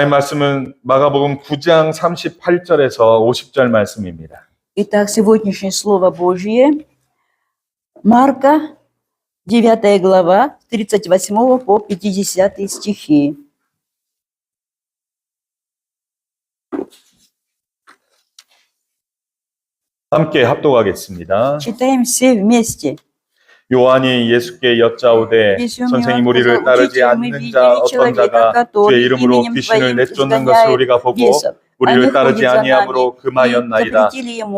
하나님 말씀은 마가복음 9장 38절에서 50절 말씀입니다. Итак, сегодняшнее Слово Божье, Марка, 9 глава, 38 по 50 стихи. 함께 합독하겠습니다. Читаем все вместе. 요한이 예수께 여짜오되 선생님 우리를 따르지 않는 자 어떤 자가 주의 이름으로 귀신을 내쫓는 것을 우리가 보고 우리를 따르지 아니함으로 금하였나이다.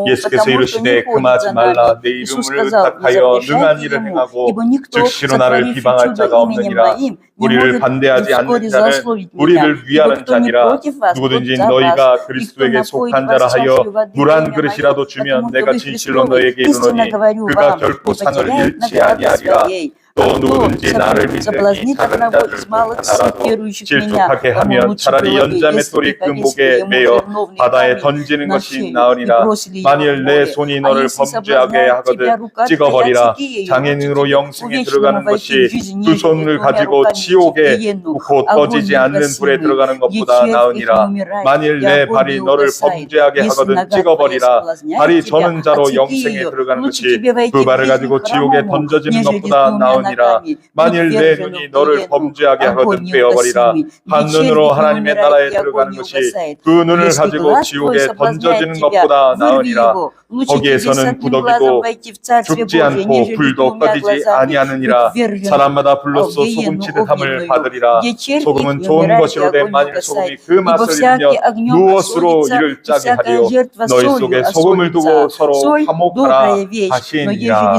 예수께서 이르시되 금하지 말라. 내 이름을 의탁하여 능한 일을 행하고 즉시로 나를 비방할 자가 없느니라. 우리를 반대하지 않는 자는 우리를 위하는 자니라. 누구든지 너희가 그리스도에게 속한 자라 하여 물 한 그릇이라도 주면 내가 진실로 너에게 이르노니 그가 결코 상을 잃지 아니하리라. 또 누구든지 나를 믿으니 작은 자들 중 하나라도 질투하게 하면 차라리 연자맷돌이 그 목에 매어 바다에 던지는 것이 나으리라. 만일 내 손이 너를 범죄하게 하거든 찍어버리라. 장애인으로 영생에 들어가는 것이 두 손을 가지고 지옥에 곧 꺼지지 않는 불에 들어가는 것보다 나으니라. 만일 내 발이 너를 범죄하게 하거든 찍어버리라. 발이 저는 자로 영생에 들어가는 것이 그 발을 가지고 지옥에 던져지는 것보다 나으니라. 만일 내 눈이 너를 범죄하게 하거든 빼어버리라. 한 눈으로 하나님의 나라에 들어가는 것이 그 눈을 가지고 지옥에 던져지는 것보다 나으니라. 거기에서는 구더기도 죽지 않고 불도 꺼지지 아니하느니라. 사람마다 불로써 소금 치듯함을 받으리라. 소금은 좋은 것이로되 만일 소금이 그 맛을 잃으면 무엇으로 이를 짜게 하리요. 너희 속에 소금을 두고 서로 화목하라 하시니라.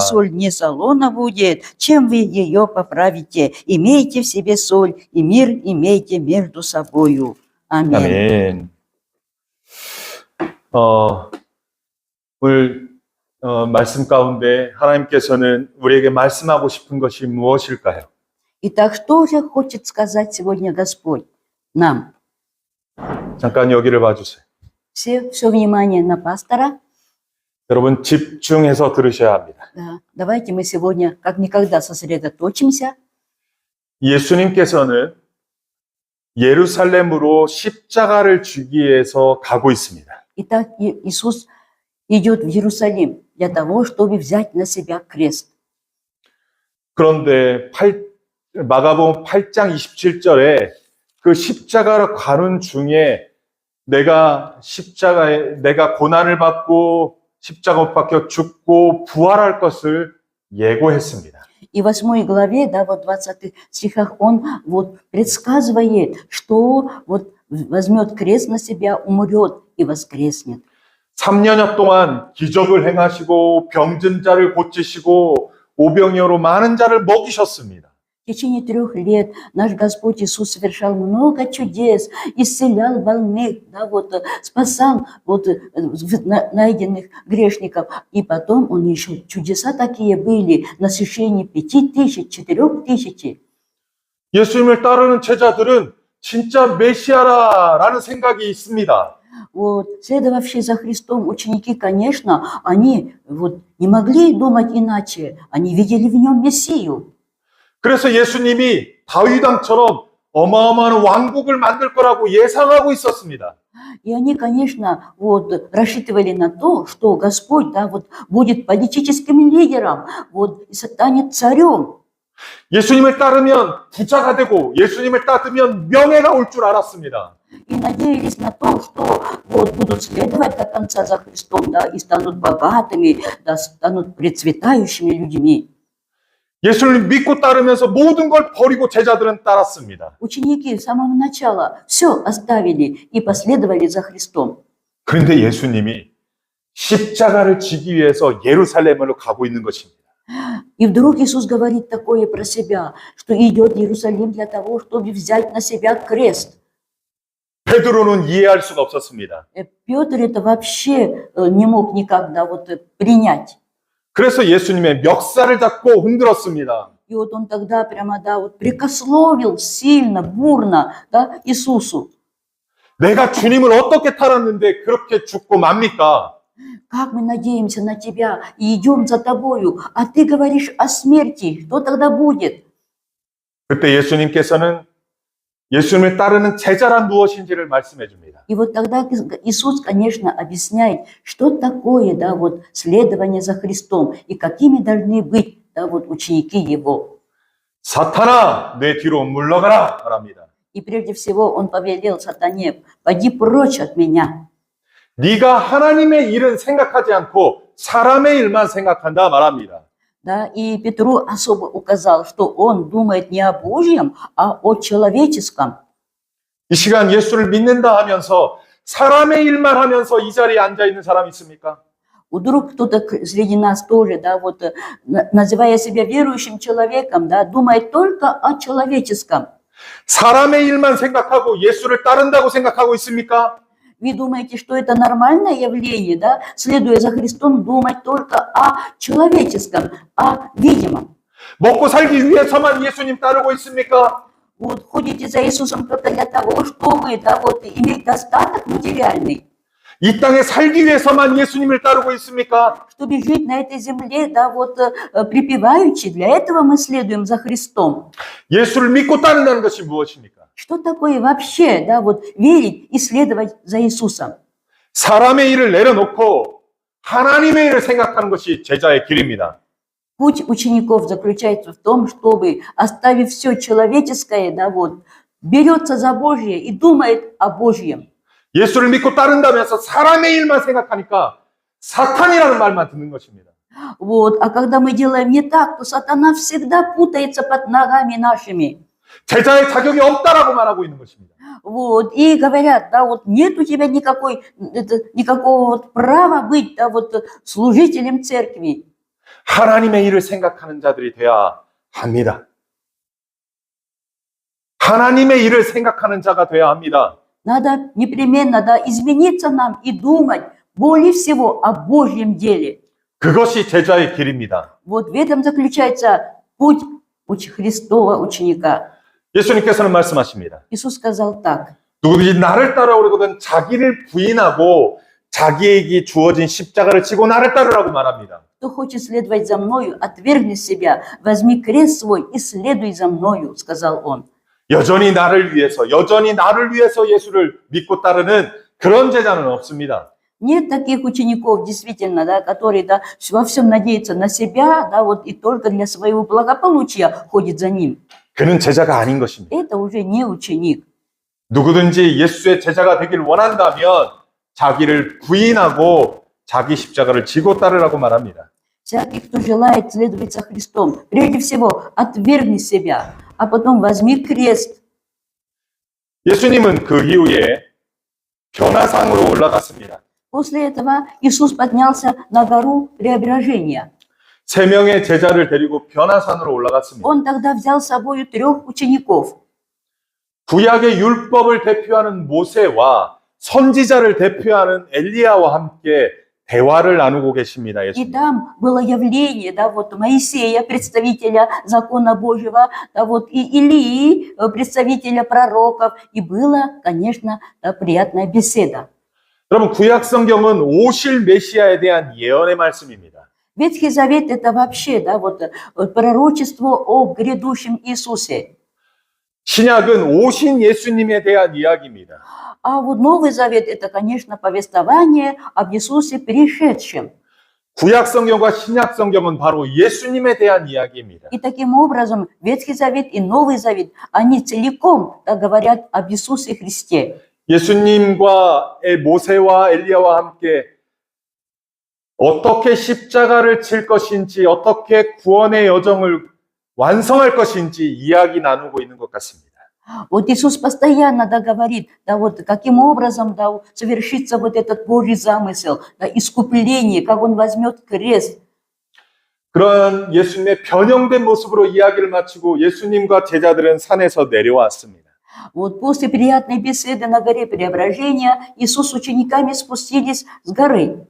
ее поправите. Имейте в себе соль, и мир имейте между собою. Аминь. 아멘. 오늘 말씀 가운데 하나님께서는 우리에게 말씀하고 싶은 것이 무엇일까요? Итак, что же хочет сказать сегодня Господь нам? 잠깐 여기를 봐주세요. Все внимание на пастора. 여러분 집중해서 들으셔야 합니다. Да, давайте мы сегодня как никогда сосредоточимся. 예수님께서는 예루살렘으로 십자가를 지기 위해서 가고 있습니다. Итак, Иисус идет в Иерусалим для того, чтобы взять на себя крест. 그런데 마가복음 8장 27절에 그 십자가를 가는 중에 내가 고난을 받고 십자가 못 박혀 죽고 부활할 것을 예고했습니다. И в 8 главе, да, вот в 20 стихах он вот предсказывает, что вот возьмет крест на себя, умрет и воскреснет. 3년여 동안 기적을 행하시고 병든 자를 고치시고 오병이어로 많은 자를 먹이셨습니다. В течение 3 лет наш Господь Иисус совершал много чудес, исцелял больных, да, вот, спасал вот, найденных грешников. И потом он еще чудеса такие были, насыщение 5000, 4000. 예수님을 따르는 제자들은 진짜 메시아라는 생각이 있습니다. Вот, следовавшие за Христом ученики, конечно, они вот, не могли думать иначе, они видели в нем Мессию. 그래서 예수님이 다윗 왕처럼 어마어마한 왕국을 만들 거라고 예상하고 있었습니다. И они, конечно, вот, рассчитывали на то, что Господь, да, вот, будет политическим лидером, вот, и станет царем. 예수님을 따르면 부자가 되고 예수님을 따르면 명예가 올 줄 알았습니다. И надеялись на то, что вот, будут следовать до конца за Христом, да, и станут богатыми, да, станут процветающими людьми. 예수를 믿고 따르면서 모든 걸 버리고 제자들은 따랐습니다. Ученики с самого начала все оставили и последовали за Христом. 그런데 예수님이 십자가를 지기 위해서 예루살렘으로 가고 있는 것입니다. И вдруг Иисус говорит такое про себя, что идет в Иерусалим для того, чтобы взять на себя крест. 베드로는 이해할 수가 없었습니다. Петр это вообще не мог никогда вот принять. 그래서 예수님의 멱살을 잡고 흔들었습니다. И вот он тогда прямо, да, вот прикословил сильно, бурно, да, Иисусу. 내가 주님을 어떻게 따랐는데 그렇게 죽고 맙니까? Как мы надеемся на тебя и идем за тобою, а ты говоришь о смерти, что тогда будет? 그때 예수님께서는 예수님을 따르는 제자란 무엇인지를 말씀해 줍니다. И вот тогда Иисус, конечно, объясняет, что такое, да, вот следование за Христом и какими должны быть, да, вот ученики Его. 사탄아, 내 뒤로 물러가라 말합니다. И прежде всего Он повелел сатане: «Пойди прочь от меня». 네가 하나님의 일은 생각하지 않고 사람의 일만 생각한다 말합니다. Да, и Петру особо указал, что он думает не о Божьем, а о человеческом. 이 시간 예수를 믿는다 하면서 사람의 일만 하면서 이 자리에 앉아 있는 사람 있습니까? Вдруг кто-то среди нас тоже, да, вот, называя себя верующим человеком, да, думает только о человеческом. 사람의 일만 생각하고 예수를 따른다고 생각하고 있습니까? Вы думаете, что это нормальное явление, да, следуя за Христом, думать только о человеческом, о видимом? 먹고 살기 위해서만 예수님 따르고 있습니까? Вот ходите за Иисусом только для того, чтобы, да, вот, иметь достаток материальный, 이 땅에 살기 위해서만 예수님을 따르고 있습니까? чтобы жить на этой земле, да, вот, припеваючи, для этого мы следуем за Христом. 예수를 믿고 따른다는 것이 무엇입니까? Что такое вообще, да, вот, верить и следовать за Иисусом? 사람의 일을 내려놓고 하나님의 일을 생각하는 것이 제자의 길입니다. Путь учеников заключается в том, чтобы, оставив все человеческое, да, вот, берется за Божье и думает о Божьем. 예수를 믿고 따른다면서 사람의 일만 생각하니까 사탄이라는 말만 듣는 것입니다. Вот, а когда мы делаем не так, то сатана всегда путается под ногами нашими. 제자의 자격이 없다라고 말하고 있는 것입니다. Вот, и говорят, да, вот нет у тебя никакого вот права быть, да, вот, служителем церкви. 하나님의 일을 생각하는 자들이 돼야 합니다. 하나님의 일을 생각하는 자가 돼야 합니다. Надо непременно, да, измениться нам и думать более всего о Божьем деле. 그것이 제자의 길입니다. Вот в этом заключается путь Христова ученика. 예수님께서는 말씀하십니다. Иисус сказал так: 누구든지 나를 따라오려거든 자기를 부인하고 자기에게 주어진 십자가를 지고 나를 따르라고 말합니다. кто хочет следовать за мною, отвергни себя, возьми крест свой и следуй за мною, сказал он. 여전히 나를 위해서 예수를 믿고 따르는 그런 제자는 없습니다. Нет таких учеников, действительно, да, которые, да, во всем надеются на себя, да, вот, и только для своего благополучия ходит за ним. 그는 제자가 아닌 것입니다. Это уже не ученик. 누구든지 예수의 제자가 되길 원한다면 자기를 부인하고 자기 십자가를 지고 따르라고 말합니다. Всякий, кто желает следовать за Христом, прежде всего отвергни себя, а потом возьми крест. 예수님은 그 이후에 변화산으로 올라갔습니다. После этого Иисус поднялся на гору Преображения. 3명의 제자를 데리고 변화산으로 올라갔습니다. Он тогда взял с собой 3 учеников. 구약의 율법을 대표하는 모세와 선지자를 대표하는 엘리야와 함께 대화를 나누고 계십니다. И 예수님. там было явление, да, вот Моисея, представителя закона Божьего, да, вот и Илии, представителя пророков, и была, конечно, да, приятная беседа. 여러분, 구약 성경은 오실 메시아에 대한 예언의 말씀입니다. Ветхий Завет — это вообще, да, вот пророчество о грядущем Иисусе. 신약은 오신 예수님에 대한 이야기입니다. А вот Новый Завет — это, конечно, повествование об Иисусе пришедшем. 구약 성경과 신약 성경은 바로 예수님에 대한 이야기입니다. И таким образом Ветхий Завет и Новый Завет, они целиком, да, говорят об Иисусе Христе. 예수님과 모세와 엘리야와 함께 어떻게 십자가를 칠 것인지, 어떻게 구원의 여정을 완성할 것인지 이야기 나누고 있는 것 같습니다. Вот Иисус постоянно, да, говорит, да, вот каким образом, да, совершится вот этот Божий замысел, да, искупление, как Он возьмет крест. 그런 예수님의 변형된 모습으로 이야기를 마치고 예수님과 제자들은 산에서 내려왔습니다. Вот после приятной беседы на горе Преображения Иисус с учениками спустились с горы.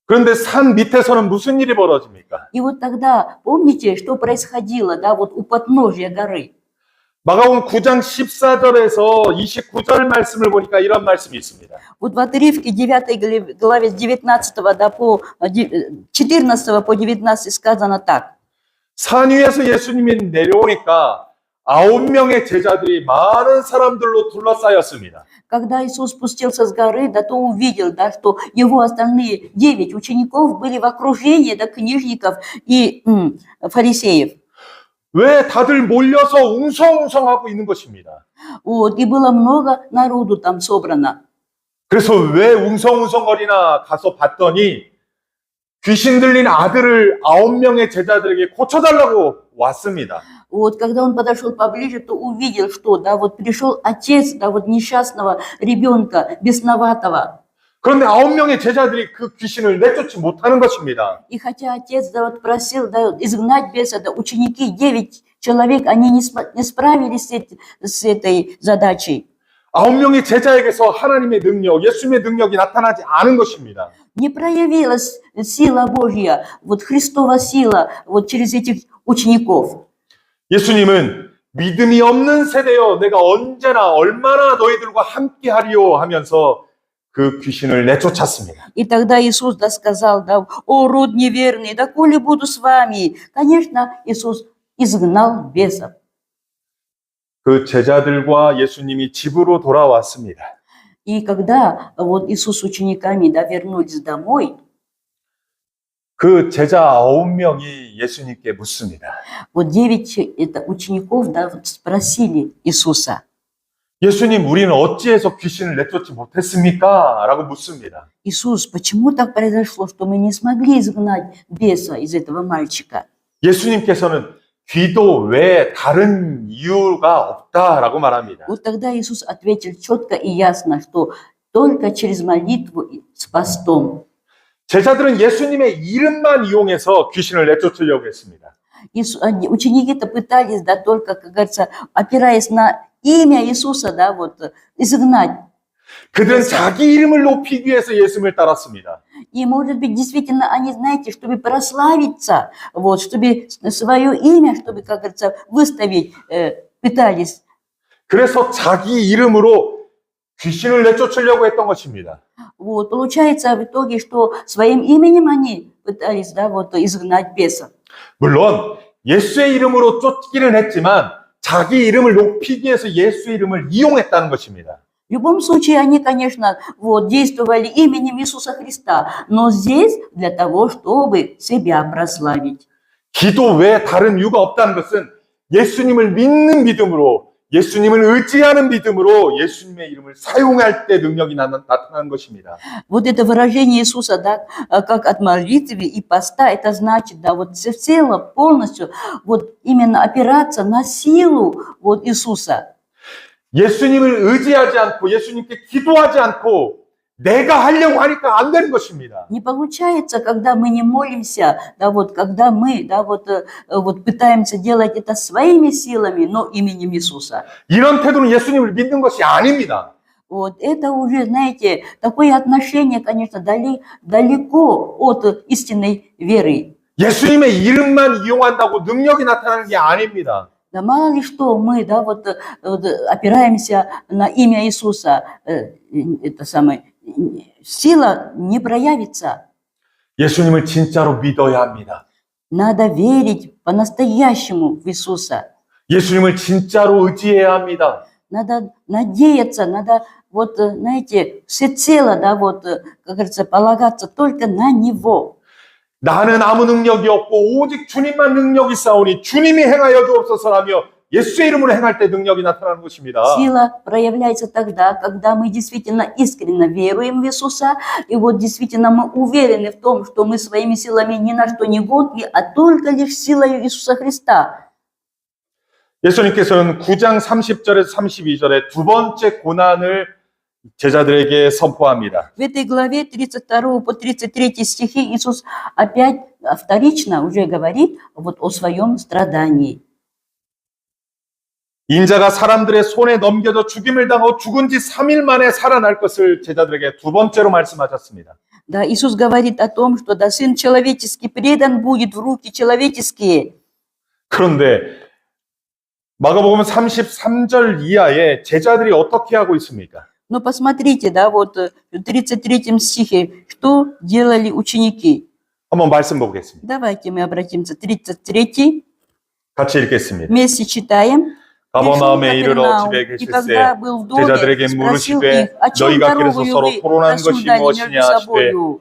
그런데 산 밑에서는 무슨 일이 벌어집니까? И вот тогда, помните, что происходило, да, вот у подножия горы? 마가복음 9장 14절에서 29절 말씀을 보니까 이런 말씀이 있습니다. Вот в отрывке 9 главе с 19 да, по 14 по 19 сказано так. 산 위에서 예수님이 내려오니까 9명의 제자들이 많은 사람들로 둘러싸였습니다. Когда Иисус спустился с горы, да, то увидел, да, что его остальные 9 учеников были в окружении, да, книжников и фарисеев. 왜 다들 몰려서 웅성웅성하고 있는 것입니다. Вот, и было много народу там собрано. 그래서 왜 웅성웅성거리나 가서 봤더니 귀신 들린 아들을 9명의 제자들에게 고쳐달라고 왔습니다. Вот, когда он подошел поближе, то увидел, что, да, вот пришел отец, да, вот несчастного ребенка, бесноватого. 그런데 9명의 제자들이 그 귀신을 내쫓지 못하는 것입니다. И хотя отец, да, вот просил, да, изгнать беса, да, ученики, 9 человек, они не справились с этой задачей. 9명의 제자에게서 하나님의 능력, 예수님의 능력이 나타나지 않은 것입니다. Не проявилась сила Божья, вот Христова сила, вот через этих учеников. 예수님은 믿음이 없는 세대여 내가 언제나 얼마나 너희들과 함께 하리요 하면서 그 귀신을 내쫓았습니다. И тогда Иисус, да, сказал, да, о, род неверный, да коли буду с вами. Конечно, Иисус изгнал бесов. 그 제자들과 예수님이 집으로 돌아왔습니다. И когда вот Иисус с учениками, да, вернулись домой, 그 제자 9명이 예수님께 묻습니다. вот 9 это учеников, да, вот спросили Иисуса: 예수님, 우리는 어찌해서 귀신을 내쫓지 못했습니까? 라고 묻습니다. Иисус, почему так произошло, что мы не смогли изгнать беса из этого мальчика? 예수님께서는 귀도 외에 다른 이유가 없다라고 말합니다. Вот тогда Иисус ответил четко и ясно, что только через молитву и с постом. 제자들은 예수님의 이름만 이용해서 귀신을 내쫓으려고 했습니다. Ученики-то пытались, да, только, как говорится, опираясь на имя Иисуса, да, вот, изгнать. 그들은 자기 이름을 높이기 위해서 예수님을 따랐습니다. И, может быть, действительно, они, знаете, чтобы прославиться, вот, чтобы свое имя, чтобы, как говорится, выставить, пытались. 그래서 자기 이름으로 귀신을 내쫓으려고 했던 것입니다. Вот, получается в итоге, что своим именем они пытались, да, вот, изгнать бесов. 물론 예수의 이름으로 쫓기는 했지만 자기 이름을 높이기 위해서 예수의 이름을 이용했다는 것입니다. В любом случае, они, конечно, вот, действовали именем Иисуса Христа, но здесь для того, чтобы себя прославить. 기도 외에 다른 이유가 없다는 것은 예수님을 믿는 믿음으로, 예수님을 의지하는 믿음으로 예수님의 이름을 사용할 때 능력이 나타나는 것입니다. Вот это выражение Иисуса, да, как от молитвы и поста, это значит, да, вот всецело, полностью, вот именно опираться на силу вот Иисуса. 예수님을 의지하지 않고 예수님께 기도하지 않고 내가 하려고 하니까 안 되는 것입니다. Не получается, когда мы не молимся, да, вот, когда мы, да, вот, вот пытаемся делать это своими силами, но именем Иисуса. 이런 태도는 예수님을 믿는 것이 아닙니다. Вот это уже, знаете, такое отношение, конечно, далеко от истинной веры. 예수님의 이름만 이용한다고 능력이 나타나는 게 아닙니다. Да мало ли что мы, да, вот опираемся на имя Иисуса, это самое, сила не проявится. 예수님을 진짜로 믿어야 합니다. Надо верить по-настоящему в Иисуса. 예수님을 진짜로 의지해야 합니다. Надо надеяться, надо, вот, знаете, всецело, да, вот, как говорится, полагаться только на Него. 나는 아무 능력이 없고 오직 주님만 능력이 있사오니 주님이 행하여 주옵소서라며 예수의 이름으로 행할 때 능력이 나타나는 것입니다. Сила проявляется тогда, когда мы действительно искренне веруем в Иисуса, и вот действительно мы уверены в том, что мы своими силами ни на что не годны, а только лишь силой Иисуса Христа. 예수님께서는 9장 30절에서 32절에 두 번째 고난을 제자들에게 선포합니다. В этой главе 32 по 33 стихи Иисус опять вторично уже говорит вот о своем страдании. 인자가 사람들의 손에 넘겨져 죽임을 당하고 죽은 지 3일 만에 살아날 것을 제자들에게 두 번째로 말씀하셨습니다. Да, Иисус говорит о том, что да, Сын Человеческий предан будет в руки человеческие. 그런데 마가복음 33절 이하에 제자들이 어떻게 하고 있습니까? Но посмотрите, да, вот в 33 стихе, что делали ученики. 한번 말씀 보겠습니다. Давайте мы обратимся. 33, 같이 읽겠습니다. вместе читаем. 가버나움에 пришел в 이르러 Капернаум, 집에 и 계실 когда 때 был в доме, 제자들에게 спросил 물으시되 их, о чем 너희가 그래서 дорогою 서로 вы 토론하는 것이 рассуждали 무엇이냐 между 하시되 собою.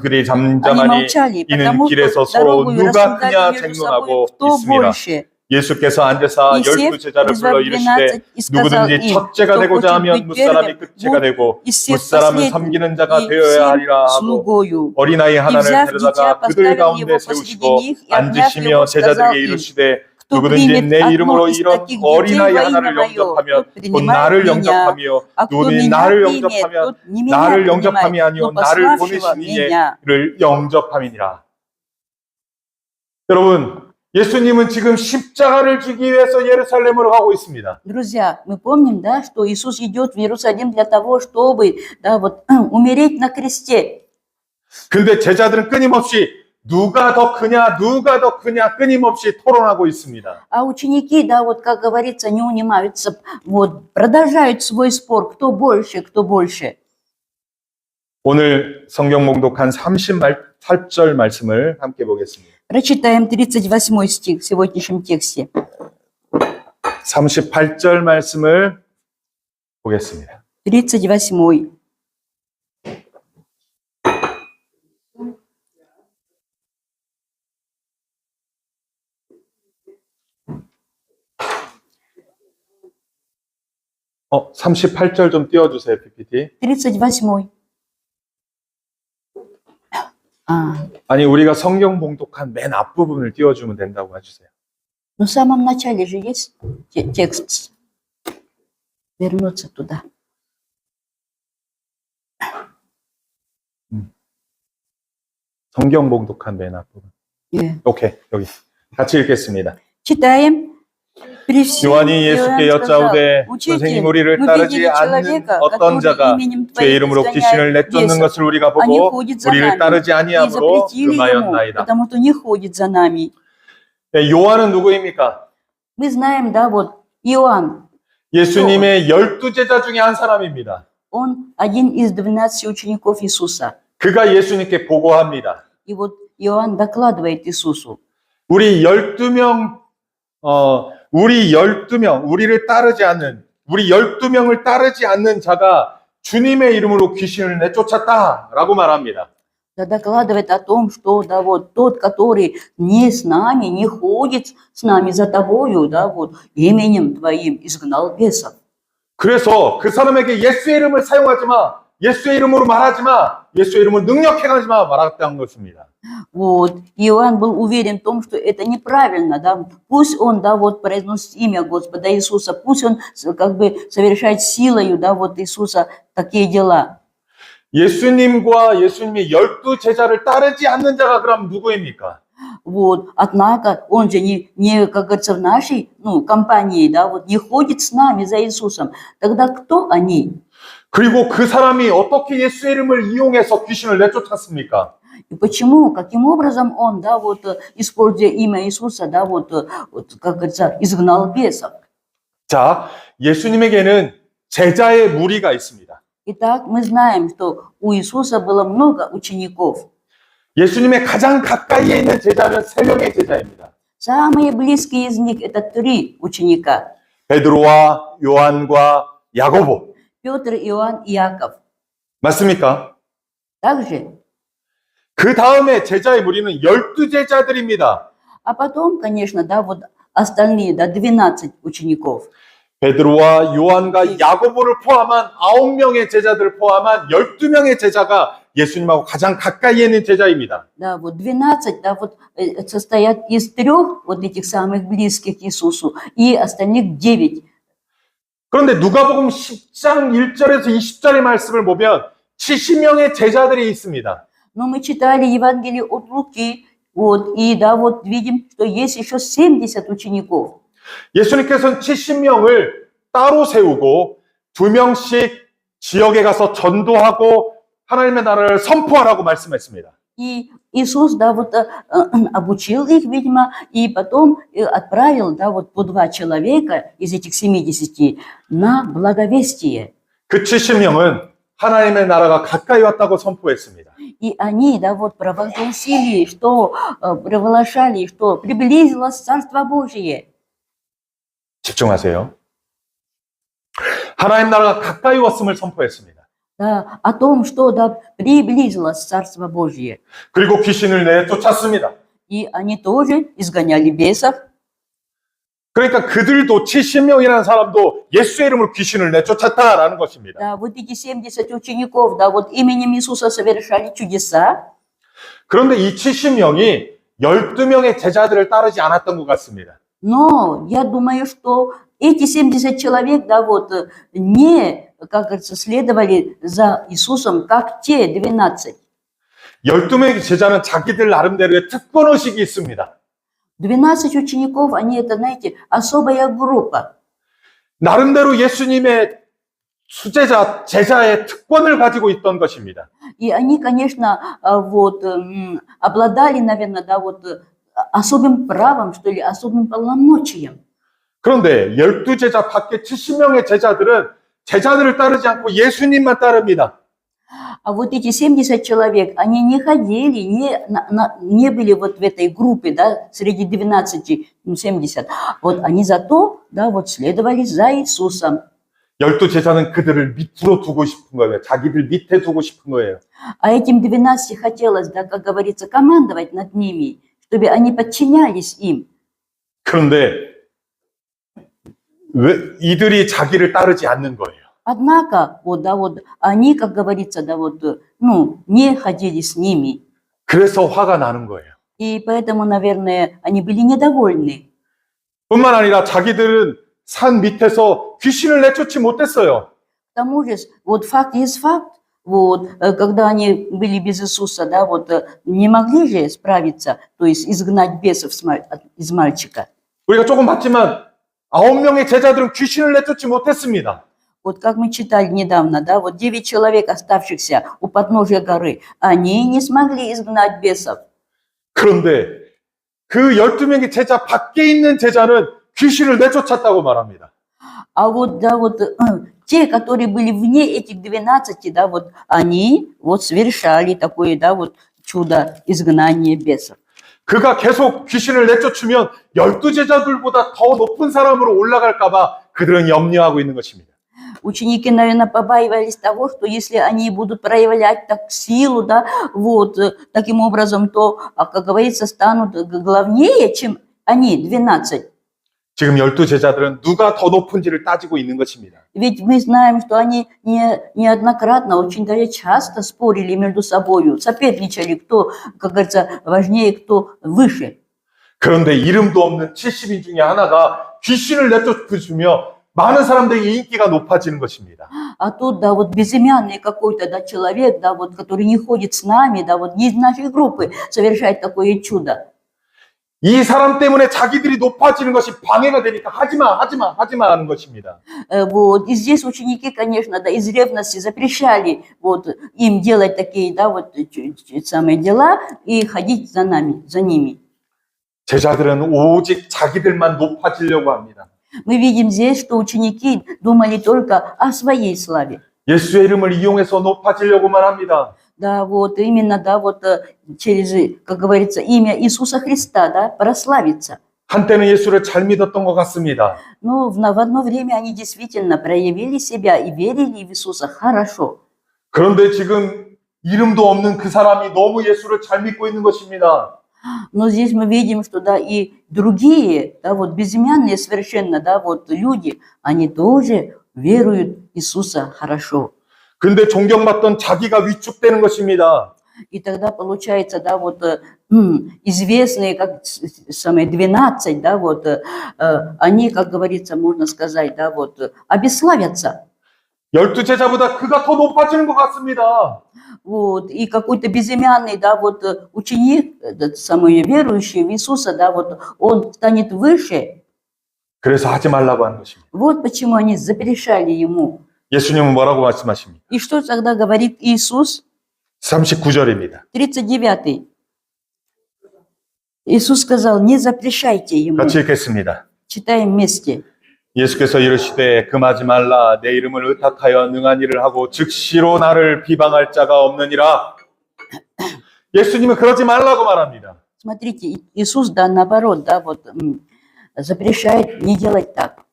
그들이 Они 잠잠하니 молчали, 이는 потому 길에서 что 서로 дорогою 누가 рассуждали 크냐 между собой, 쟁론하고 кто 있습니다. больше. 예수께서 앉으사 И сев, 12제자를 불러 призвав 이르시되 12, и сказал 누구든지 им, 첫째가 кто 되고자 хочет 하면 быть 무사람이 первым, 끝째가 будь 되고 из всех 무사람은 последним, 섬기는 자가 и 되어야 всем 하리라 하고 слугою. 어린아이 И 하나를 взяв дитя, 데려다가 그들 поставил 가운데 его посреди 세우시고 них, и обняв 앉으시며 его, сказал 제자들에게 им, 이르시되 кто 누구든지 примет 내 одно 이름으로 из 이런 таких детей 어린아이 во имя 하나를 мое, 영접하면 тот 곧 принимает 나를 меня, 영접하며 а кто 누구든지 меня 나를 примет, 영접하면 тот не меня 나를 영접함이 принимает, 아니요 но 나를 пославшего 보내신 меня. 이를 영접함이니라. 여러분, 예수님은 지금 십자가를 지기 위해서 예루살렘으로 가고 있습니다. Друзья, мы помним, да, что Иисус идет в Иерусалим для того, чтобы, да, вот, умереть на кресте. 근데 제자들은 끊임없이 누가 더 크냐, 누가 더 크냐 끊임없이 토론하고 있습니다. А ученики, да, вот, как говорится, не унимаются, вот, продолжают свой спор, кто больше, кто больше. 오늘 성경 봉독한 38절 말씀을 함께 보겠습니다. Прочитаем 38 стих в сегодняшнем тексте. 38절 말씀을 보겠습니다. 38. 어, 38절 좀 띄워주세요, PPT. 38. А, 아니, 우리가 성경 봉독한 맨 앞부분을 띄워주면 된다고 해주세요. ну в самом начале же есть текст. Вернуться туда. 성경 봉독한 맨 앞부분. 예. 오케이, 여기. 같이 읽겠습니다. Читаем. При всем 요한이 예수께 Иоанн сказал, 여짜오되 «Учитель, 선생님 우리를 мы 따르지 видели 않는 человека, 어떤 который 자가 именем 주의 Твоим 이름으로 изгоняет 귀신을 내쫓는 бесов, 것을 우리가 а не 보고 ходит за 우리를 нами, 따르지 и 아니함으로 запретили ему, 금하였나이다. потому что не ходит за нами». 네, 요한은 누구입니까? Мы знаем, да, вот Иоанн, 예수님의 12제자 중에 한 사람입니다. он один из 12 учеников Иисуса. 그가 예수님께 보고합니다. И вот Иоанн докладывает Иисусу. 우리 12명, 우리 12명, 우리를 따르지 않는, 우리 12명을 따르지 않는 자가 주님의 이름으로 귀신을 내쫓았다라고 말합니다. Да, докладывает о том, что да, вот тот, который не с нами, не ходит с нами за тобою, да, вот именем твоим изгнал бесов. 그래서 그 사람에게 예수의 이름을 사용하지 마, 예수의 이름으로 말하지 마, 예수의 이름으로 능력해가지 마 말했다는 것입니다. Вот. Иоанн был уверен в том, что это неправильно, да. Пусть он, да, вот произносит имя Господа Иисуса, пусть он как бы совершает силою, да, вот Иисуса такие дела. 예수님과 예수님의 12제자를 따르지 않는 자가 그럼 누구입니까? Вот. Однако он же не, как говорится, в нашей, компании, да, вот не ходит с нами за Иисусом. Тогда кто они? 그리고 그 사람이 어떻게 예수의 이름을 이용해서 귀신을 내쫓았습니까? И почему, каким образом он, да, вот, используя имя Иисуса, да, вот, как говорится, изгнал бесов? 자, 예수님에게는 제자의 무리가 있습니다. Итак, мы знаем, что у Иисуса было много учеников. 예수님의 가장 가까이에 있는 제자는 3명의 제자입니다. Самые близкие из них – это 3 ученика. 베드로와 요한과 야고보. Петр, Иоанн и Иаков. 맞습니까? Также. 그 다음에 제자의 무리는 12제자들입니다. А потом, конечно, да, вот остальные, да, 12 учеников. 베드로와 요한과 야고보를 포함한 9명의 제자들을 포함한 12명의 제자가 예수님하고 가장 가까이에 있는 제자입니다. Да, вот 12, да, вот состоят из 3 вот этих самых близких к Иисусу и остальных 9. 그런데 누가복음 10장 1절에서 20절의 말씀을 보면 70명의 제자들이 있습니다. Но мы читали Евангелие от Луки, вот, и да, вот видим, что есть еще 70 учеников. 예수님께서는 70명을 따로 세우고 2명씩 지역에 가서 전도하고 하나님의 나라를 선포하라고 말씀했습니다. И Иисус, да, вот обучил их, видимо, и потом отправил, да, вот по 2 человека из этих 70 на благовестие. 그 70명은 하나님의 나라가 가까이 왔다고 선포했습니다. И они, да, вот провозгласили, что провозглашали, что приблизилось Царство Божие. 집중하세요. 하나님 나라가 가까이 왔음을 선포했습니다. Да, о том, что да, приблизилось Царство Божье. 그리고 귀신을 내쫓았습니다. И они тоже изгоняли бесов. 그러니까 그들도 70명이라는 사람도 예수의 이름으로 귀신을 내쫓았다라는 것입니다. Да, вот эти 70 учеников, да, вот именем Иисуса совершали чудеса. 그런데 이 70명이 12명의 제자들을 따르지 않았던 것 같습니다. Но я думаю, что эти 70 человек, да, вот, не, как говорится, следовали за Иисусом, как те 12. 12명의 제자는 자기들 나름대로의 특권의식이 있습니다. 12 учеников, они, это, знаете, особая группа. 나름대로 예수님의 수제자, 제자의 특권을 가지고 있던 것입니다. И они, конечно, вот, обладали, наверное, да, вот, особым правом, что ли, особым полномочием. 그런데 12제자 밖에 70명의 제자들은 제자들을 따르지 않고 예수님만 따릅니다. А вот эти 70 человек, они не ходили, не были вот в этой группе, да, среди 12, 70. Вот они зато, да, вот следовали за Иисусом. 12제자는 그들을 밑으로 두고 싶은 거예요. 자기들 밑에 두고 싶은 거예요. А этим 12 хотелось, да, как говорится, командовать над ними, чтобы они подчинялись им. 그런데 왜 이들이 자기를 따르지 않는 거예요? Однако, вот, да, вот, они, как говорится, да, вот, ну, не ходили с ними. 그래서 화가 나는 거예요. И поэтому, наверное, они были недовольны. 뿐만 아니라 자기들은 산 밑에서 귀신을 내쫓지 못했어요. К тому же, вот факт есть факт, вот, когда они были без Иисуса, да, вот, не могли же справиться, то есть изгнать бесов из мальчика. 우리가 조금 봤지만 9명의 제자들은 귀신을 내쫓지 못했습니다. Вот как мы читали недавно, да, вот 9 человек, оставшихся у подножия горы, они не смогли изгнать бесов. 그런데 그 12명의 제자 밖에 있는 제자는 귀신을 내쫓았다고 말합니다. А вот, да, вот, те, которые были вне этих 12, да, вот, они вот совершали такое, да, вот, чудо изгнания бесов. 그가 계속 귀신을 내쫓으면 12제자들보다 더 높은 사람으로 올라갈까 봐 그들은 염려하고 있는 것입니다. Ученики, наверное, побаивались того, что если они будут проявлять так силу, да, вот, таким образом, то, как говорится, станут главнее, чем они, 12. 지금 12제자들은 누가 더 높은지를 따지고 있는 것입니다. Ведь мы знаем, что они неоднократно, очень даже часто спорили между собой, соперничали, кто, как говорится, важнее, кто выше. 그런데 이름도 없는 70인 중에 하나가 귀신을 내쫓으며 많은 사람들의 인기가 높아지는 것입니다. А тут, да, вот безымянный какой-то, да, человек, да, вот, который не ходит с нами, да, вот не из нашей группы, совершает такое чудо. 이 사람 때문에 자기들이 높아지는 것이 방해가 되니까 하지마 하는 것입니다. Вот, и здесь ученики, конечно, да, из ревности запрещали вот, им делать такие, да, вот, самые дела и ходить за ними. 제자들은 오직 자기들만 높아지려고 합니다. Мы видим здесь, что ученики думали только о своей славе. 예수의 이름을 이용해서 높아지려고만 합니다. Да, вот именно, да, вот через, как говорится, имя Иисуса Христа, да, прославиться. 한때는 예수를 잘 믿었던 것 같습니다. Но в одно время они действительно проявили себя и верили в Иисуса хорошо. 그런데 지금 이름도 없는 그 사람이 너무 예수를 잘 믿고 있는 것입니다. Но здесь мы видим, что, да, и другие, да, вот безымянные совершенно, да, вот люди, они тоже веруют в Иисуса хорошо. 근데 존경받던 자기가 위축되는 것입니다. И тогда получается, да, вот известные, как самые 12, да, вот они, как говорится, можно сказать, да, вот обесславятся. 12제자보다 그가 더 높아지는 것 같습니다. Вот, и какой-то безымянный, да, вот ученик, самый верующий в Иисуса, да, вот он станет выше. 그래서 하지 말라고 하는 것입니다. Вот почему они запрещали ему. 예수님은 뭐라고 말씀하십니까? И что тогда говорит Иисус? 39절입니다. 39. Иисус сказал, не запрещайте ему. 같이 읽겠습니다. Читаем вместе. 예수께서 이르시되 금하지 말라 내 이름을 의탁하여 능한 일을 하고 즉시로 나를 비방할 자가 없느니라. 예수님은 그러지 말라고 말합니다. Смотрите, Иисус, да, наоборот, да, вот запрещает не делать так.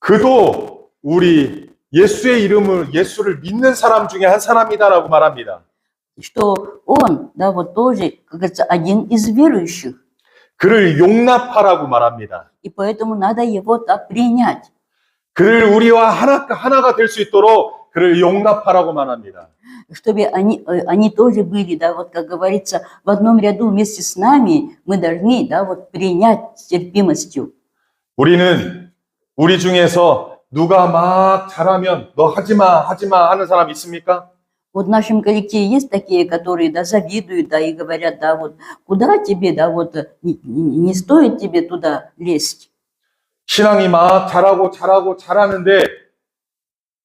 그도 우리 예수를 믿는 사람 중에 한 사람이다라고 말합니다. Что он, да, вот тоже, как говорится, один из верующих. 그를 용납하라고 말합니다. И поэтому надо его так принять. 그를 우리와 하나가 될 수 있도록 그를 용납하라고 말합니다. Чтобы они тоже были, да, вот как говорится, в одном ряду вместе с нами, мы должны, да, вот принять с терпимостью. 우리는 우리 중에서 누가 막 잘하면 너 하지마 하는 사람 있습니까? Вот в нашем коллективе есть такие, которые, да, завидуют, да, и говорят, да, вот, куда тебе, да, вот, не стоит тебе туда лезть. 신앙이 막 잘하는데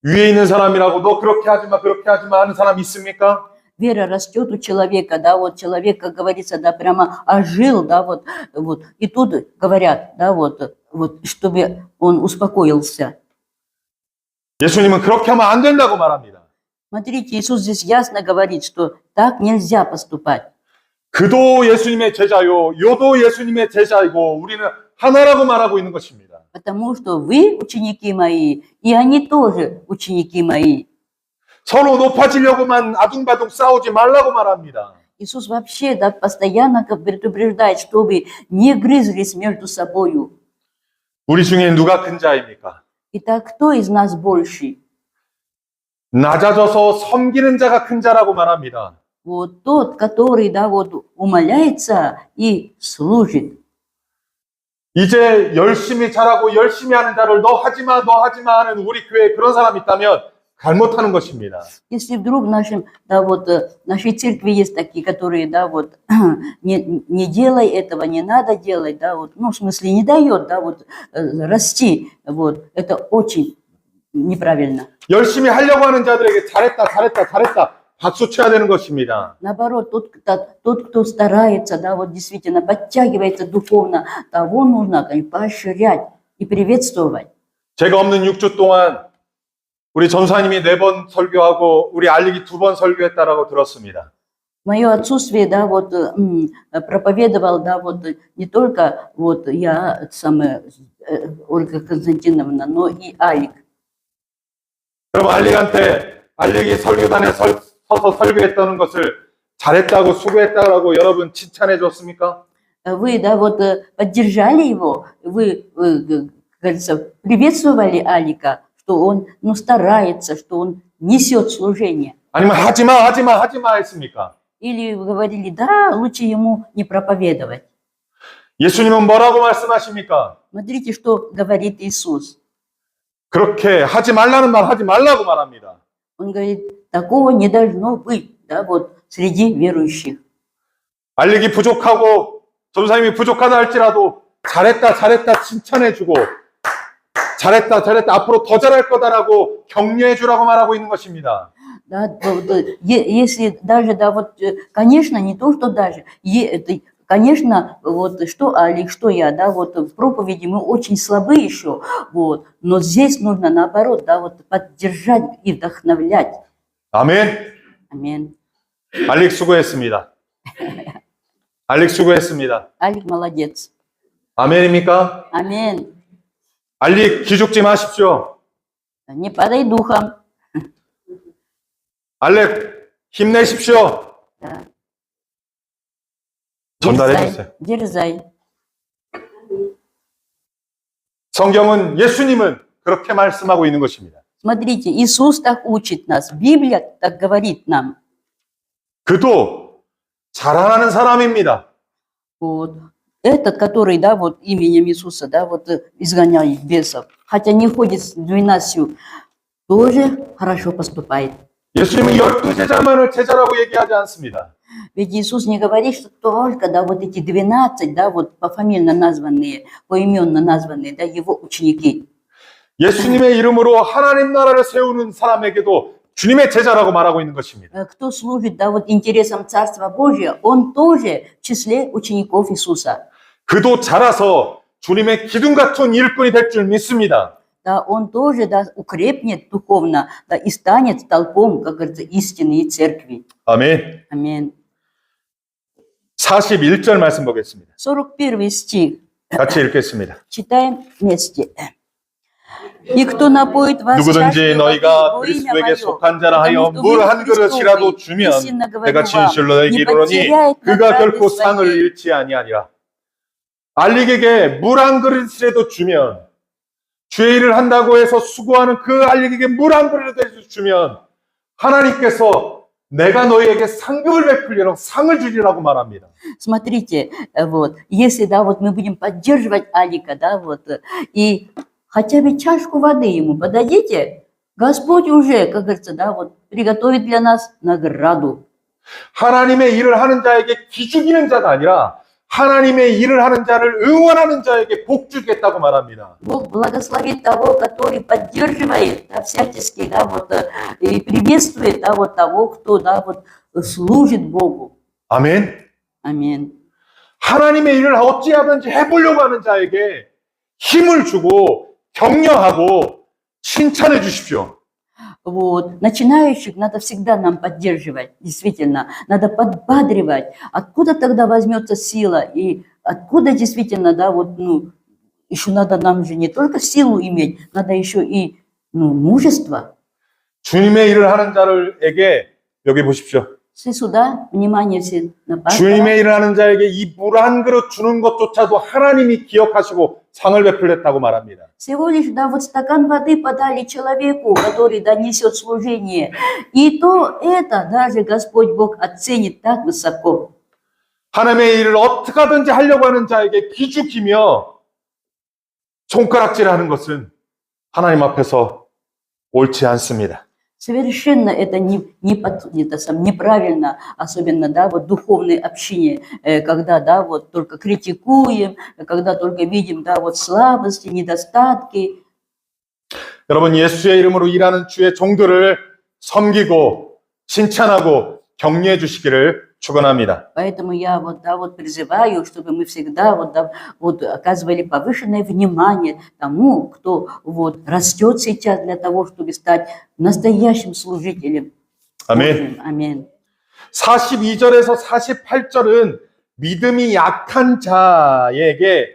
위에 있는 사람이라고 너 그렇게 하지 마 하는 사람 있습니까? Вера растет у человека, да, вот человек, как говорится, да, прямо ожил, да, вот, и тут говорят, да, вот, чтобы он успокоился. 예수님은 그렇게 하면 안 된다고 말합니다. Смотрите, Иисус здесь ясно говорит, что так нельзя поступать. 그도 예수님의 제자요, 요도 예수님의 제자이고 우리는 하나라고 말하고 있는 것입니다. Потому что вы ученики мои, и они тоже ученики мои. 서로 높아지려고만 아둥바둥 싸우지 말라고 말합니다. Иисус вообще, да, постоянно предупреждает, чтобы не грызлись между собою. 우리 중에 누가 큰 자입니까? Итак, кто из нас больший? 낮아져서 섬기는 자가 큰 자라고 말합니다. Вот тот, который, да, вот умоляется и служит. 이제 열심히 잘하고 열심히 하는 자를 너 하지마 하는 우리 교회에 그런 사람이 있다면 잘못하는 것입니다. Если вдруг в нашей церкви есть такие, которые, да, вот, не делай этого, не надо делать, да, вот, ну, в смысле, не дает, да, вот, расти, вот, это очень неправильно. 열심히 하려고 하는 자들에게 잘했다 박수 쳐야 되는 것입니다. Наоборот, тот, кто старается, да, вот действительно подтягивается духовно, того нужно, конечно, поощрять и приветствовать. 제가 없는 6주 동안 우리 전사님이 4번 설교하고 우리 알리기 2번 설교했다라고 들었습니다. Мое отсутствие, да, вот проповедовал, да, вот не только вот я, Ольга Константиновна, но и Алик. 그럼 알리기 설교단에 서서 설교했다는 것을 잘했다고 수고했다라고 여러분 칭찬해 줬습니까? Вы, да, вот поддержали его, вы, как говорится, приветствовали Алика, что он, ну, старается, что он несет служение. 아니면 하지마 했습니까? Или вы говорили, да, лучше ему не проповедовать. 예수님은 뭐라고 말씀하십니까? Смотрите, что говорит Иисус. 그렇게 하지 말라는 말 하지 말라고 말합니다. Он говорит, такого не должно быть, да, вот среди верующих. 알리기 부족하고 전사님이 부족하다 할지라도 잘했다 칭찬해주고 잘했다 앞으로 더 잘할 거다라고 격려해주라고 말하고 있는 것입니다. Да, вот, если даже, да, вот, конечно, не то, что даже, конечно, вот, что Алик, что я, да, вот, в проповеди мы очень слабы еще, вот, но здесь нужно, наоборот, да, вот, поддержать и вдохновлять. 아멘. Аминь. 알릭 수고했습니다. Алик молодец. 아멘입니까? Аминь. 알릭 기죽지 마십시오. Не падай духом. 알릭 힘내십시오. Да. 전달해 주세요. Дерзай. 성경은 예수님은 그렇게 말씀하고 있는 것입니다. Смотрите, Иисус так учит нас, Библия так говорит нам. 그도 자랑하는 사람입니다. Вот. Этот, который, да, вот именем Иисуса, да, вот изгоняет бесов, хотя не ходит с 12, тоже хорошо поступает. 예수님은 12제자만을 제자라고 얘기하지 않습니다. Ведь Иисус не говорит, что только, да, вот эти 12, да, вот пофамильно названные, поименно названные, да, его ученики. 예수님의 이름으로 하나님 나라를 세우는 사람에게도 주님의 제자라고 말하고 있는 것입니다. Кто служит, да, вот интересам Царства Божия, он тоже в числе учеников Иисуса. 그도 자라서 주님의 기둥 같은 일꾼이 될 줄 믿습니다. Да, он тоже, да, укрепнет духовно, да, и станет столпом, как говорится, истинной церкви. 아멘. Аминь. 41절 말씀 보겠습니다. 41 стих. 같이 읽겠습니다. Читаем вместе. И кто напоит вас 누구든지 чашей 너희가 воды во имя 그리스도에게 мое, 속한 자라 하여 потому что 물 вы 한 그릇이라도 Христовый, 주면 истинно говорю 내가 вам, 진실로 너에게 не 이르노니 потеряет 그가 награды 결코 상을 своей. 잃지 아니하리라. 알릭에게 물 한 그릇이라도 주면, 주의 일을 한다고 해서 수고하는 그 알릭에게 물 한 그릇이라도 주면 하나님께서 내가 너희에게 상급을 베풀리라고 상을 주리라고 말합니다. Смотрите, вот, если, да, вот мы будем поддерживать Алика, да, вот, и хотя бы чашку воды ему подадите, Господь уже, как говорится, да, вот, приготовит для нас награду. 하나님의 일을 하는 자에게 기죽이는 자가 아니라 하나님의 일을 하는 자를 응원하는 자에게 복 주겠다고 말합니다. Бог благословит того, который поддерживает, да, всячески, да, вот, и приветствует, да, вот, того, кто, да, вот, служит Богу. 아멘. Аминь. 하나님의 일을 어찌하든지 해보려고 하는 자에게 힘을 주고 격려하고 칭찬해 주십시오. Вот. Начинающих надо всегда нам поддерживать, действительно, надо подбадривать. Откуда тогда возьмется сила и откуда действительно, да, вот, ну, еще надо нам же не только силу иметь, надо еще и, ну, мужество. 주님의 일을 하는 자들에게 여기 보십시오. Все сюда, внимание все на пастора. 주님의 일을 하는 자에게 이 물 한 그릇 주는 것조차도 하나님이 기억하시고 상을 베풀렸다고 말합니다. Всего лишь, да, вот стакан воды подали человеку, который, да, несет служение. И то это даже Господь Бог оценит так высоко. 하나님의 일을 어떻게 하든지 하려고 하는 자에게 기죽이며 손가락질하는 것은 하나님 앞에서 옳지 않습니다. Совершенно это неправильно, особенно, да, вот духовной общине, когда, да, вот только критикуем, когда только видим, да, вот слабости, недостатки. 여러분, 예수의 이름으로 일하는 주의 종들을 섬기고 칭찬하고 격려해 주시기를 축원합니다. Поэтому я вот, да, вот призываю, чтобы мы всегда вот, да, вот оказывали повышенное внимание тому, кто вот растет сейчас для того, чтобы стать настоящим служителем. 아멘. Аминь. 42절에서 48절은 믿음이 약한 자에게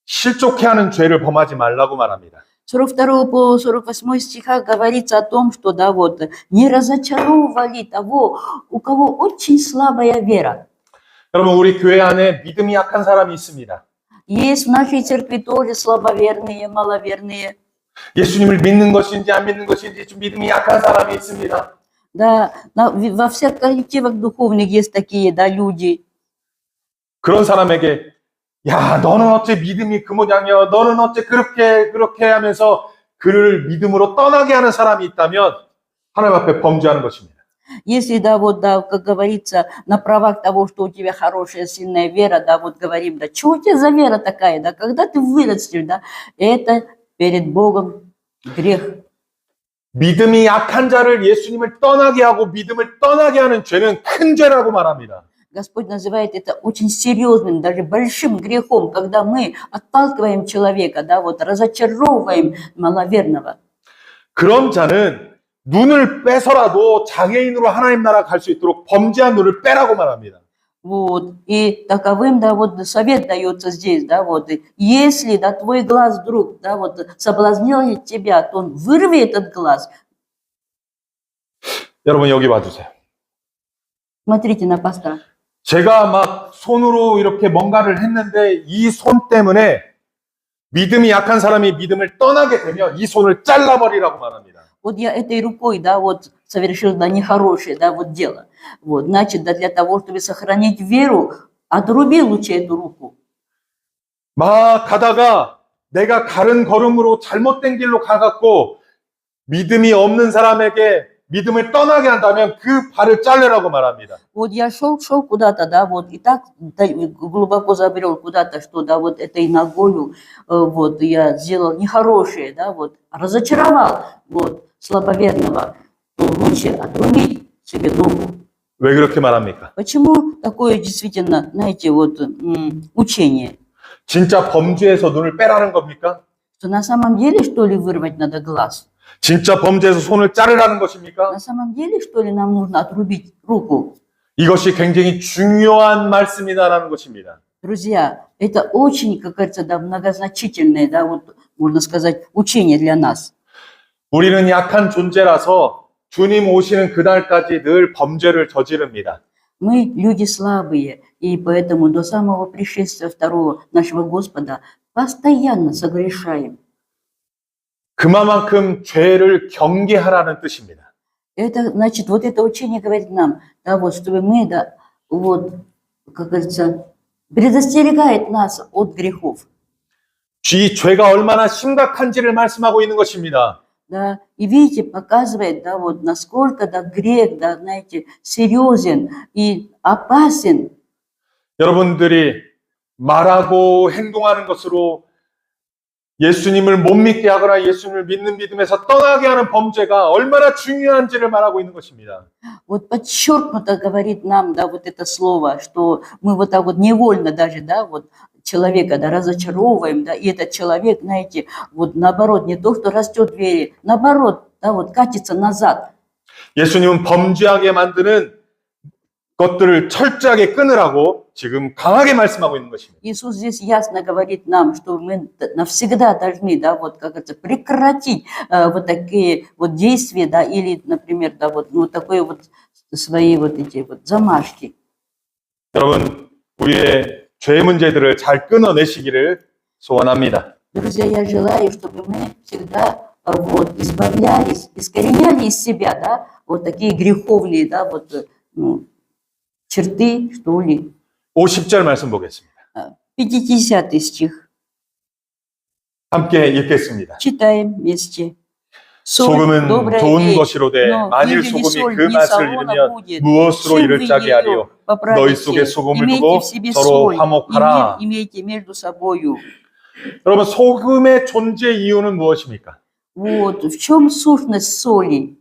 실족해 하는 죄를 범하지 말라고 말합니다. 42 по 48 стихах говорится о том, что, да, вот, не разочаровывали того, у кого очень слабая вера. 여러분, 우리 교회 안에 믿음이 약한 사람이 있습니다. Есть в нашей церкви тоже слабоверные, маловерные. 예수님을 믿는 것인지 안 믿는 것인지 좀 믿음이 약한 사람이 있습니다. Да, во всех коллективах духовных есть такие, да, люди. 그런 사람에게 야, 너는 어째 믿음이 그 모양이야? 너는 어째 그렇게 하면서 그를 믿음으로 떠나게 하는 사람이 있다면 하나님 앞에 범죄하는 것입니다. Если, да, вот, да, как говорится, на правах того, что у тебя хорошая, сильная вера, да, вот говорим, да, что у тебя за вера такая, да, когда ты вырастешь, да, это перед Богом грех. 믿음이 약한 자를 예수님을 떠나게 하고 믿음을 떠나게 하는 죄는 큰 죄라고 말합니다. Господь называет это очень серьезным, даже большим грехом, когда мы отталкиваем человека, да, вот разочаровываем маловерного. 그런 자는 눈을 빼서라도 장애인으로 하나님 나라 갈 수 있도록 범죄한 눈을 빼라고 말합니다. Вот, и таковым, да, вот совет дается здесь, да, вот, если, да, твой глаз вдруг, да, вот, соблазнил тебя, то он вырви этот глаз. 여러분 여기 봐주세요. Смотрите на пастора. 제가 막 손으로 이렇게 뭔가를 했는데 이 손 때문에 믿음이 약한 사람이 믿음을 떠나게 되면 이 손을 잘라버리라고 말합니다. Вот я этой рукой, да, вот совершил, да, нехорошее, да, вот дело. Вот, значит, да, для того, чтобы сохранить веру, отруби лучше эту руку. 막 가다가 내가 가른 걸음으로 잘못된 길로 가갖고 믿음이 없는 사람에게 믿음을 떠나게 한다면 그 발을 잘라라고 말합니다. Вот я шел куда-то, да, вот, и так да, глубоко забрел куда-то, что, да, вот этой ногою, вот, я сделал нехорошее, да, вот, разочаровал, вот, слабоверного, то лучше отрубить себе ногу. 왜 그렇게 말합니까? Почему такое действительно, знаете, вот, учение? 진짜 범죄에서 눈을 빼라는 겁니까? Что на самом деле, что ли, вырвать надо глаз? 진짜 범죄에서 손을 자르라는 것입니까? На самом деле, что ли, нам нужно отрубить руку? 이것이 굉장히 중요한 말씀이다라는 것입니다. Друзья, это очень, как говорится, да, многозначительное, да, вот можно сказать, учение для нас. 우리는 약한 존재라서 주님 오시는 그날까지 늘 범죄를 저지릅니다. Мы люди слабые, и поэтому до самого пришествия второго нашего Господа постоянно согрешаем. 그만큼 죄를 경계하라는 뜻입니다. Это значит, вот это учение говорит нам, да, вот, чтобы мы, да, вот, как говорится, предостерегает нас от грехов. 이 죄가 얼마나 심각한지를 말씀하고 있는 것입니다. Да, и видите, показывает, да, вот, насколько, да, грех, да, знаете, серьезен и опасен. 여러분들이 말하고 행동하는 것으로 예수님을 못 믿게 하거나 예수님을 믿는 믿음에서 떠나게 하는 범죄가 얼마나 중요한지를 말하고 있는 것입니다. Вот подчеркнуто говорит нам, да, вот это слово, что мы вот так вот невольно даже, да, вот человека, да, разочаровываем, да, и этот человек, знаете, вот наоборот, не то, что растет в вере, наоборот, да, вот катится назад. 예수님은 범죄하게 만드는 것들을 철저하게 끊으라고 지금 강하게 말씀하고 있는 것입니다. Иисус здесь ясно говорит нам, что мы навсегда должны, да, вот как это, прекратить вот такие вот действия, да, или, например, да, вот, ну, такое вот свои вот эти вот замашки. 여러분, 우리의 죄 문제들을 잘 끊어내시기를 소원합니다. Друзья, я желаю, чтобы мы всегда вот избавлялись, искореняли из себя, да, вот такие греховные, да, вот, ну, черты, что ли. 50절 말씀 보겠습니다. 50 стих. 함께 읽겠습니다. Читаем вместе. 소금은 добрая 좋은 вещь, 것이로되 но 만일 ежели 소금이 соль 그 не 맛을 солона 잃으면 будет, 무엇으로 чем 이를 вы 짜게 ее 하리요? поправите? 너희 속에 소금을 Имейте 두고 в себе 서로 соль, 화목하라. и мир имейте между собою. 여러분, 소금의 존재 이유는 무엇입니까? Вот, в чем сущность соли?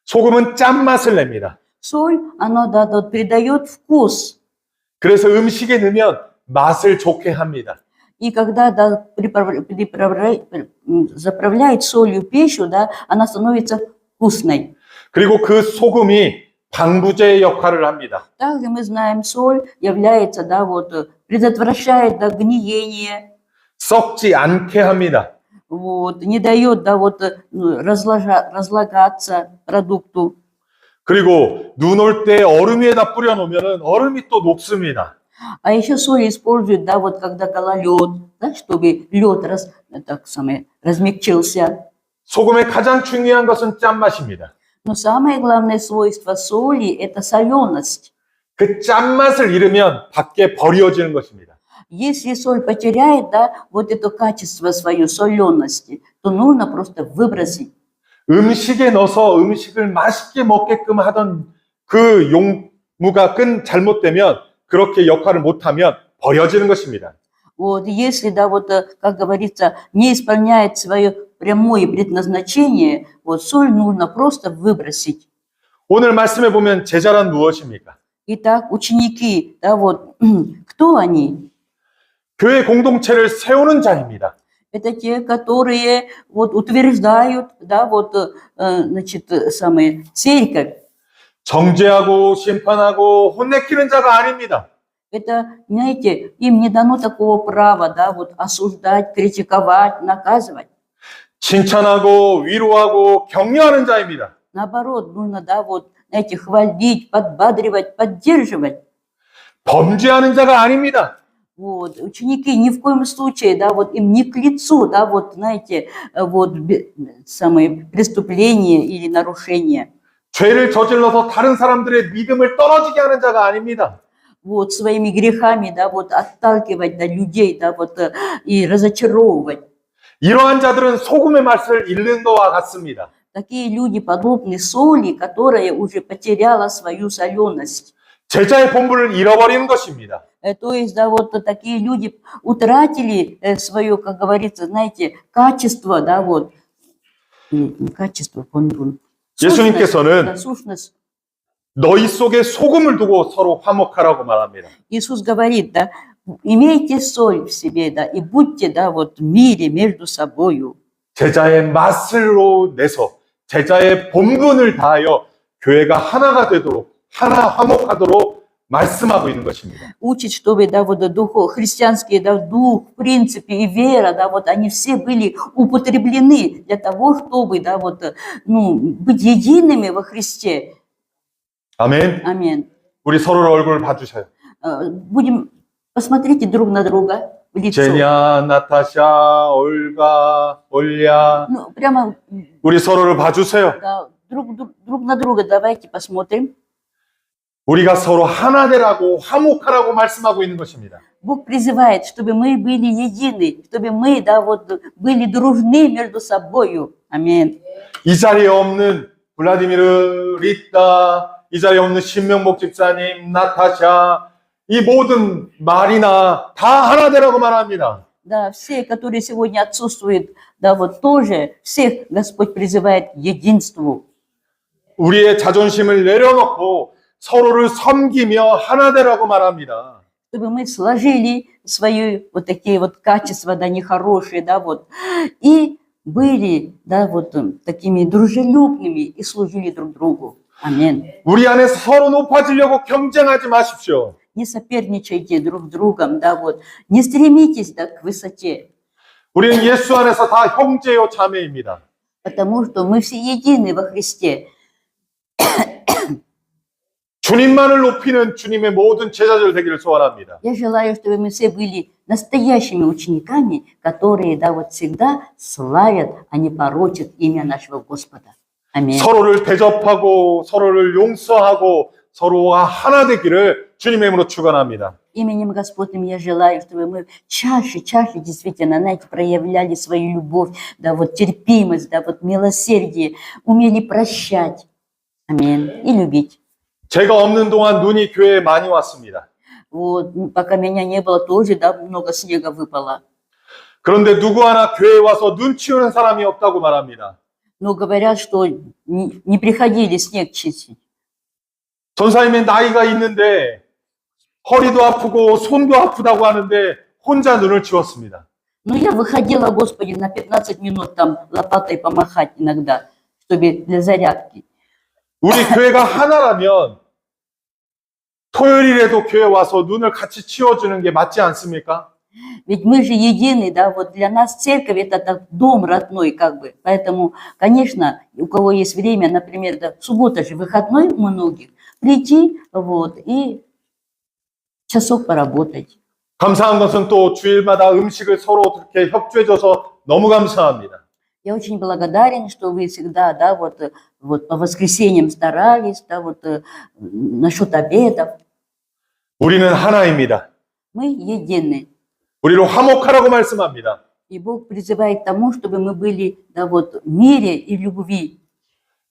소금은 짠맛을 냅니다. Соль, она, да, вот, придает вкус. 그래서 음식에 넣으면 맛을 좋게 합니다. И когда, да, заправляет солью пищу, да, она становится вкусной. 그리고 그 소금이 방부제 역할을 합니다. Также мы знаем, соль является, да, вот, предотвращает, да, гниение, 썩지 않게 합니다. вот, не дает, да, вот, разлагаться продукту. 그리고 눈 올 때 얼음 위에다 뿌려 놓으면 얼음이 또 녹습니다. А еще соль используют, да, вот когда гололед, да, чтобы лед размягчился. 소금의 가장 중요한 것은 짠맛입니다. Но самое главное свойство соли – это соленость. 그 짠맛을 잃으면 밖에 버려지는 것입니다. Если соль потеряет, да, вот это качество свое солености, то нужно просто выбросить. 음식에 넣어서 음식을 맛있게 먹게끔 하던 그 용무가 잘못되면 그렇게 역할을 못하면 버려지는 것입니다. Вот, если, да, вот, как говорится, не исполняет свое прямое предназначение, вот соль нужно просто выбросить. 오늘 말씀해 보면 제자란 무엇입니까? Итак, ученики, да, вот, кто они? 교회 공동체를 세우는 자입니다. Это те, которые вот утверждают, да, вот, значит, церковь. 정죄하고 심판하고 혼내키는 자가 아닙니다. Это, знаете, им не дано такого права, да, вот осуждать, критиковать, наказывать. 칭찬하고 위로하고 격려하는 자입니다. Наоборот, нужно, да, вот, знаете, хвалить, подбадривать, поддерживать. 범죄하는 자가 아닙니다. Вот, ученики ни в коем случае, да, вот им не к лицу, да, вот, знаете, вот, преступления или нарушения. 죄를 저질러서 다른 사람들의 믿음을 떨어지게 하는 자가 아닙니다. Вот, своими грехами, да, вот, отталкивать, да, людей, да, вот, и разочаровывать. 이러한 자들은 소금의 맛을 잃는 것과 같습니다. Такие люди подобны соли, которая уже потеряла свою соленость. 제자의 본분을 잃어버리는 것입니다. То есть, да, вот такие люди утратили свое, как говорится, знаете, качество, да, вот, качество, 예수님께서는 сущность. 너희 속에 소금을 두고 서로 화목하라고 말합니다. Иисус говорит, да, имейте соль в себе, да, и будьте, да, вот в мире между собою. 제자의 맛을로 내서 제자의 본분을 다하여 교회가 하나가 되도록 하나 화목하도록 말씀하고 있는 것입니다. Учит, чтобы, да, вот христианские, да, дух, в принципе, и вера, да, вот они все были употреблены для того, чтобы, да, вот, быть едиными во Христе. 아멘. Аминь. 우리 서로의 얼굴을 봐주세요. Посмотрите друг на друга в лицо. 제냐, 나타샤, 올가, 올야. Прямо, 우리 서로를 봐주세요. да, друг на друга давайте посмотрим. 우리가 서로 하나 되라고 화목하라고 말씀하고 있는 것입니다. Бог призывает, чтобы мы были едины, чтобы мы, да, вот, были дружны между собою. Аминь. 이 자리에 없는 블라디미르, 리따, 이 자리에 없는 신명복 집사님, 나타샤, 이 모든 말이나 다 하나 되라고 말합니다. Да, все, которые сегодня отсутствуют, да, вот тоже всех Господь призывает к единству. 우리의 자존심을 내려놓고 서로를 섬기며 하나 되라고 말합니다. Чтобы мы сложили свои вот такие вот качества, да, нехорошие, да, вот, и были, да, вот такими дружелюбными и служили друг другу. Аминь. 우리 안에서 서로 높아지려고 경쟁하지 마십시오. Не соперничайте друг с другом, да, вот, не стремитесь, да, к высоте, 우리는 예수 안에서 다 형제요 자매입니다. потому что мы все едины во Христе. 주님만을 높이는 주님의 모든 제자들 되기를 소원합니다. Я желаю, чтобы мы все были настоящими учениками, которые, да, вот всегда славят, а не порочат имя нашего Господа. Аминь. 서로를 대접하고 서로를 용서하고 서로가 하나 되기를 주님의 이름으로 축원합니다. Именем Господним я желаю, чтобы мы чаще действительно, знаете, проявляли свою любовь, да, вот терпимость, да, вот милосердие, умели прощать. Аминь. И любить. 제가 없는 동안 눈이 교회에 많이 왔습니다. Вот, пока меня не было, тоже, да, много снега выпало. 그런데 누구 하나 교회에 와서 눈 치우는 사람이 없다고 말합니다. Но говорят, что не приходили снег чистить. 전사님의 나이가 있는데 허리도 아프고 손도 아프다고 하는데 혼자 눈을 치웠습니다. Ну, я выходила, Господи, на 15 минут там лопатой помахать иногда, чтобы для зарядки. 우리 교회가 하나라면 토요일이라도 교회 와서 눈을 같이 치워주는 게 맞지 않습니까? Ведь мы же едины, да, вот для нас церковь это так дом родной, как бы. Поэтому, конечно, у кого есть время, например, да, суббота же выходной у многих, прийти, вот, и часок поработать. 감사한 것은 또 주일마다 음식을 서로 이렇게 협조해줘서 너무 감사합니다. Я очень благодарен, что вы всегда, да, вот по воскресеньям старались, да, вот насчет обедов. 우리는 하나입니다. Мы едины. 우리를 화목하라고 말씀합니다. И Бог призывает к тому, чтобы мы были, да, вот, в мире и любви.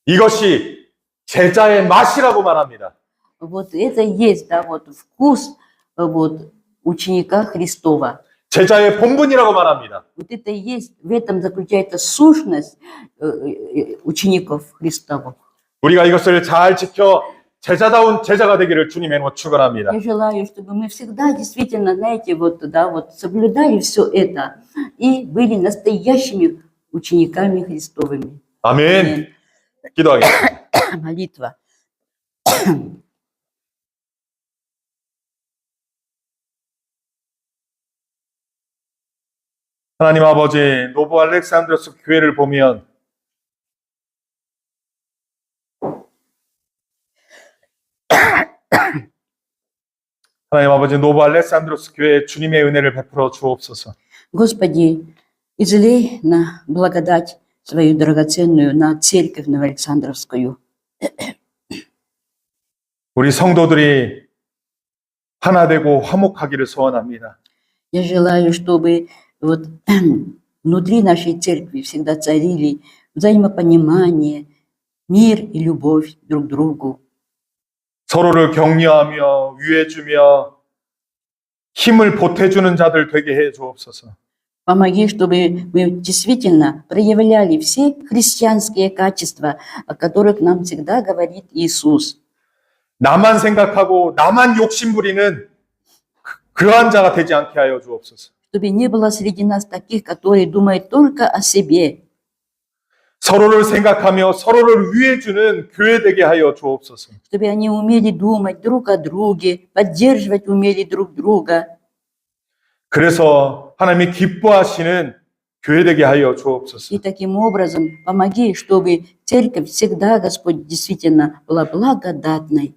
이것이 제자의 맛이라고 말합니다. Вот это и есть, да, вот вкус вот, ученика Христова. 제자의 본분이라고 말합니다. Вот это и есть, в этом заключается сущность учеников Христовых. 우리가 이것을 잘 지켜 제자다운 제자가 되기를 주님의 이름으로 축원합니다. Я желаю, чтобы мы всегда действительно, знаете, вот, да, вот соблюдали все это и были настоящими учениками Христовыми. 아멘. 기도하겠습니다. Молитва. 하나님 아버지, 노브 알렉산드로스 교회를 보면 하나님 아버지, 노브 알렉산드로스 교회에 주님의 은혜를 베풀어 주옵소서. Господи, излей на благодать свою драгоценную на церковь Новоалександровскую. 우리 성도들이 하나 되고 화목하기를 소원합니다. Я желаю, чтобы вот внутри нашей церкви всегда царили взаимопонимание, мир и любовь друг к другу. 서로를 격려하며 위해주며 힘을 보태주는 자들 되게 해 주옵소서. Помоги, чтобы мы действительно проявляли все христианские качества, о которых нам всегда говорит Иисус. 나만 생각하고 나만 욕심 부리는 그러한 자가 되지 않게 하여 주옵소서. Чтобы не было среди нас таких, которые думают только о себе. 서로를 생각하며 서로를 위해주는 교회 되게 하여 주옵소서. чтобы они умели думать друг о друге, поддерживать умели друг друга. 그래서 하나님이 기뻐하시는 교회 되게 하여 주옵소서. И таким образом помоги, чтобы церковь всегда, Господь, действительно была благодатной.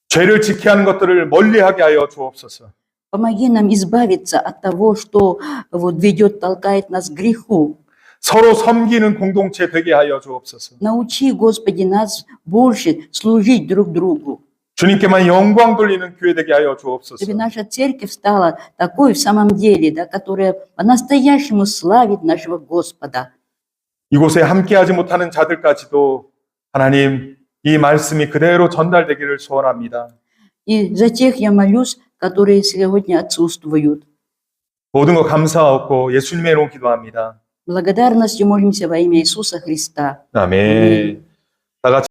죄를 지켜야 하는 것들을 멀리하게 하여 주옵소서. Помоги нам избавиться от того, что вот ведет, толкает нас к греху. 서로 섬기는 공동체 되게 하여 주옵소서. Научи, Господи, нас больше служить друг другу, 주님께만 영광 돌리는 교회 되게 하여 주옵소서. чтобы наша церковь стала такой в самом деле, да, которая по-настоящему славит нашего Господа. 이곳에 함께하지 못하는 자들까지도 하나님 이 말씀이 그대로 전달되기를 소원합니다. И за тех я молюсь, которые сегодня отсутствуют. 모든 것 감사하고 예수님의 이름으로 기도합니다. Благодарностью молимся во имя Иисуса Христа. 아멘. 다 같이